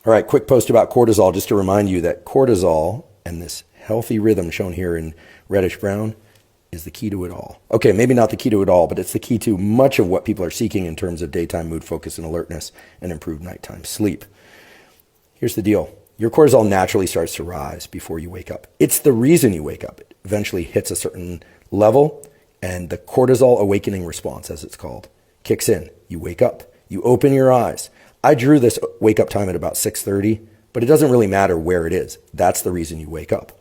All right, quick post about cortisol, just to remind you that cortisol and this healthy rhythm shown here in reddish brown is the key to it all. Okay, maybe not the key to it all, but it's the key to much of what people are seeking in terms of daytime mood, focus, and alertness, and improved nighttime sleep. Here's the deal. Your cortisol naturally starts to rise before you wake up. It's the reason you wake up. It eventually hits a certain level, and the cortisol awakening response, as it's called, kicks in. You wake up. You open your eyes. I drew this wake up time at about 6:30, but it doesn't really matter where it is. That's the reason you wake up.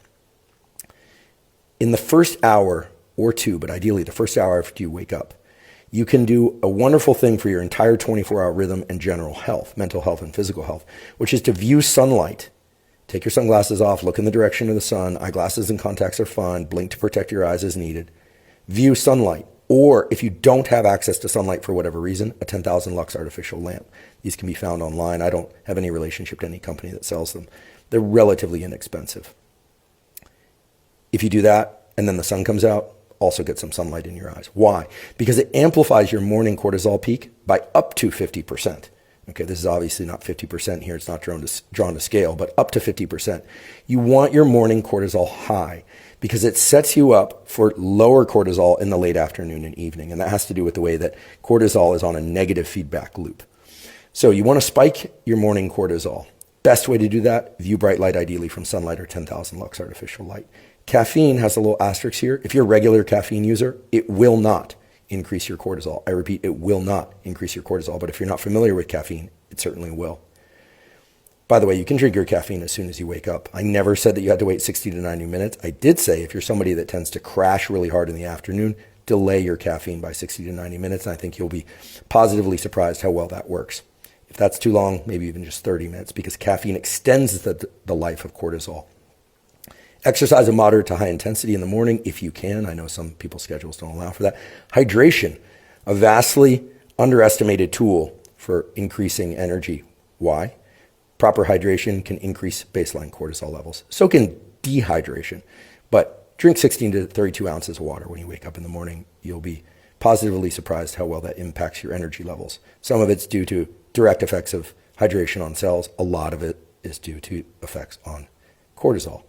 In the first hour or two, but ideally the first hour after you wake up, you can do a wonderful thing for your entire 24-hour rhythm and general health, mental health and physical health, which is to view sunlight. Take your sunglasses off, look in the direction of the sun. Eyeglasses and contacts are fine. Blink to protect your eyes as needed. View sunlight. Or if you don't have access to sunlight for whatever reason, a 10,000 lux artificial lamp. These can be found online. I don't have any relationship to any company that sells them. They're relatively inexpensive. If you do that and then the sun comes out, also get some sunlight in your eyes. Why? Because it amplifies your morning cortisol peak by up to 50%. Okay, this is obviously not 50% here. It's not drawn to scale, but up to 50%. You want your morning cortisol high because it sets you up for lower cortisol in the late afternoon and evening. And that has to do with the way that cortisol is on a negative feedback loop. So you want to spike your morning cortisol. Best way to do that, view bright light, ideally from sunlight or 10,000 lux artificial light. Caffeine has a little asterisk here. If you're a regular caffeine user, it will not increase your cortisol. I repeat, it will not increase your cortisol. But if you're not familiar with caffeine, it certainly will. By the way, you can drink your caffeine as soon as you wake up. I never said that you had to wait 60 to 90 minutes. I did say if you're somebody that tends to crash really hard in the afternoon, delay your caffeine by 60 to 90 minutes. And I think you'll be positively surprised how well that works. If that's too long, maybe even just 30 minutes, because caffeine extends the life of cortisol. Exercise of moderate to high intensity in the morning if you can. I know some people's schedules don't allow for that. Hydration, a vastly underestimated tool for increasing energy. Why? Proper hydration can increase baseline cortisol levels. So can dehydration. But drink 16 to 32 ounces of water when you wake up in the morning. You'll be positively surprised how well that impacts your energy levels. Some of it's due to direct effects of hydration on cells. A lot of it is due to effects on cortisol.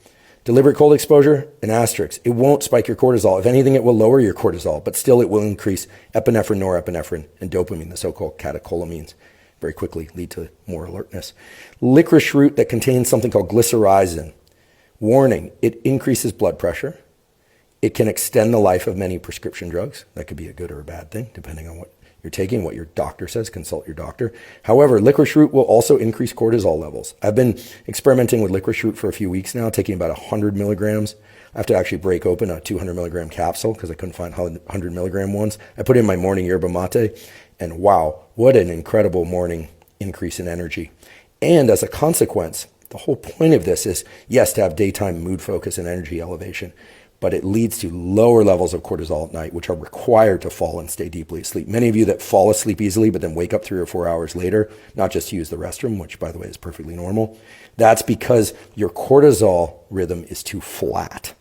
Deliberate cold exposure, an asterisk. It won't spike your cortisol. If anything, it will lower your cortisol, but still it will increase epinephrine, norepinephrine, and dopamine, the so-called catecholamines. Very quickly lead to more alertness. Licorice root that contains something called glycyrrhizin. Warning, it increases blood pressure. It can extend the life of many prescription drugs. That could be a good or a bad thing, depending on what you're taking, what your doctor says. Consult your doctor. However, licorice root will also increase cortisol levels. I've been experimenting with licorice root for a few weeks now, taking about 100 milligrams. I have to actually break open a 200 milligram capsule because I couldn't find 100 milligram ones. I put in my morning yerba mate, and wow, what an incredible morning increase in energy. And as a consequence, the whole point of this is, yes, to have daytime mood focus and energy elevation, but it leads to lower levels of cortisol at night, which are required to fall and stay deeply asleep. Many of you that fall asleep easily, but then wake up 3 or 4 hours later, not just to use the restroom, which by the way is perfectly normal, that's because your cortisol rhythm is too flat.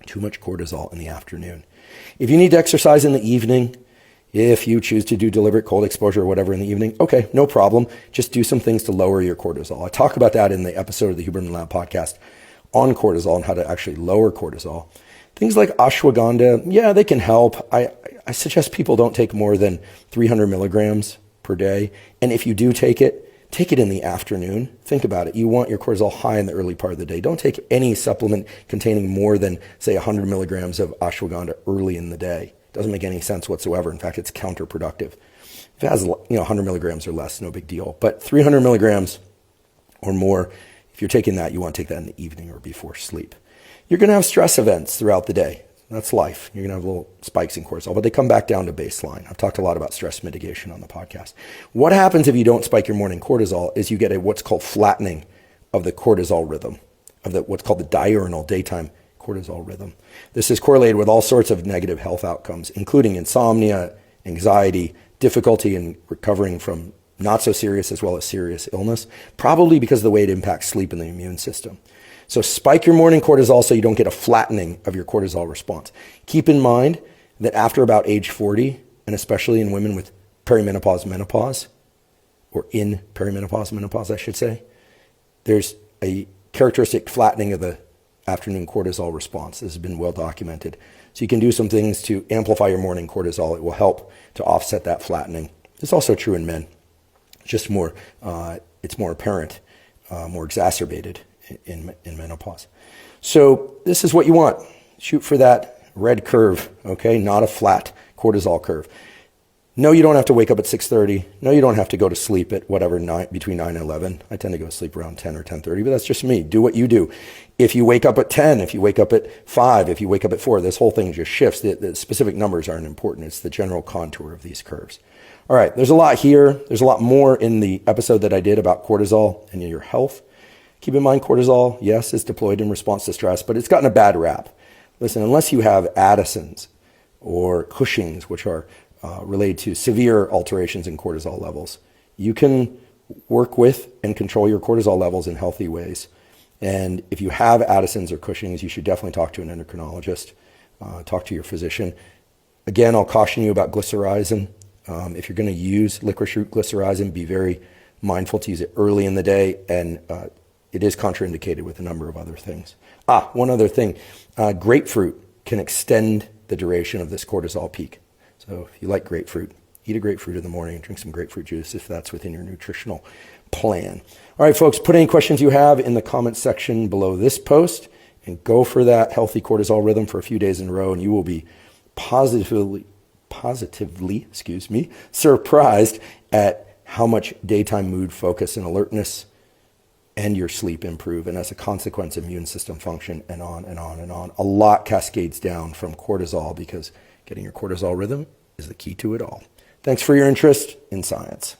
Too much cortisol in the afternoon. If you need to exercise in the evening, if you choose to do deliberate cold exposure or whatever in the evening, okay, no problem. Just do some things to lower your cortisol. I talk about that in the episode of the Huberman Lab podcast on cortisol and how to actually lower cortisol. Things like ashwagandha, yeah, they can help. I suggest people don't take more than 300 milligrams per day. And if you do take it in the afternoon. Think about it. You want your cortisol high in the early part of the day. Don't take any supplement containing more than, say, 100 milligrams of ashwagandha early in the day. It doesn't make any sense whatsoever. In fact, it's counterproductive. If it has 100 milligrams or less, no big deal. But 300 milligrams or more, if you're taking that, you want to take that in the evening or before sleep. You're going to have stress events throughout the day. That's life. You're going to have little spikes in cortisol, but they come back down to baseline. I've talked a lot about stress mitigation on the podcast. What happens if you don't spike your morning cortisol is you get what's called flattening of the cortisol rhythm, of what's called the diurnal daytime cortisol rhythm. This is correlated with all sorts of negative health outcomes, including insomnia, anxiety, difficulty in recovering from not so serious as well as serious illness, probably because of the way it impacts sleep and the immune system. So spike your morning cortisol so you don't get a flattening of your cortisol response. Keep in mind that after about age 40, and especially in women with perimenopause, menopause, or in perimenopause, menopause, I should say, there's a characteristic flattening of the afternoon cortisol response. This has been well documented. So you can do some things to amplify your morning cortisol. It will help to offset that flattening. It's also true in men. Just more, it's more apparent, more exacerbated in menopause. So this is what you want. Shoot for that red curve, okay? Not a flat cortisol curve. No, you don't have to wake up at 6:30. No, you don't have to go to sleep at whatever, between 9 and 11. I tend to go to sleep around 10 or 10:30, but that's just me. Do what you do. If you wake up at 10, if you wake up at 5, if you wake up at 4, this whole thing just shifts. The specific numbers aren't important. It's the general contour of these curves. All right, there's a lot here. There's a lot more in the episode that I did about cortisol and your health. Keep in mind, cortisol, yes, is deployed in response to stress, but it's gotten a bad rap. Listen, unless you have Addison's or Cushing's, which are related to severe alterations in cortisol levels, you can work with and control your cortisol levels in healthy ways. And if you have Addison's or Cushing's, you should definitely talk to an endocrinologist, talk to your physician. Again, I'll caution you about glycyrrhizin. If you're going to use licorice root glycyrrhizin, be very mindful to use it early in the day, and it is contraindicated with a number of other things. One other thing, grapefruit can extend the duration of this cortisol peak. So if you like grapefruit, eat a grapefruit in the morning and drink some grapefruit juice if that's within your nutritional plan. All right, folks, put any questions you have in the comments section below this post and go for that healthy cortisol rhythm for a few days in a row, and you will be positively, surprised at how much daytime mood, focus, and alertness and your sleep improve, and as a consequence, immune system function, and on and on and on. A lot cascades down from cortisol because getting your cortisol rhythm is the key to it all. Thanks for your interest in science.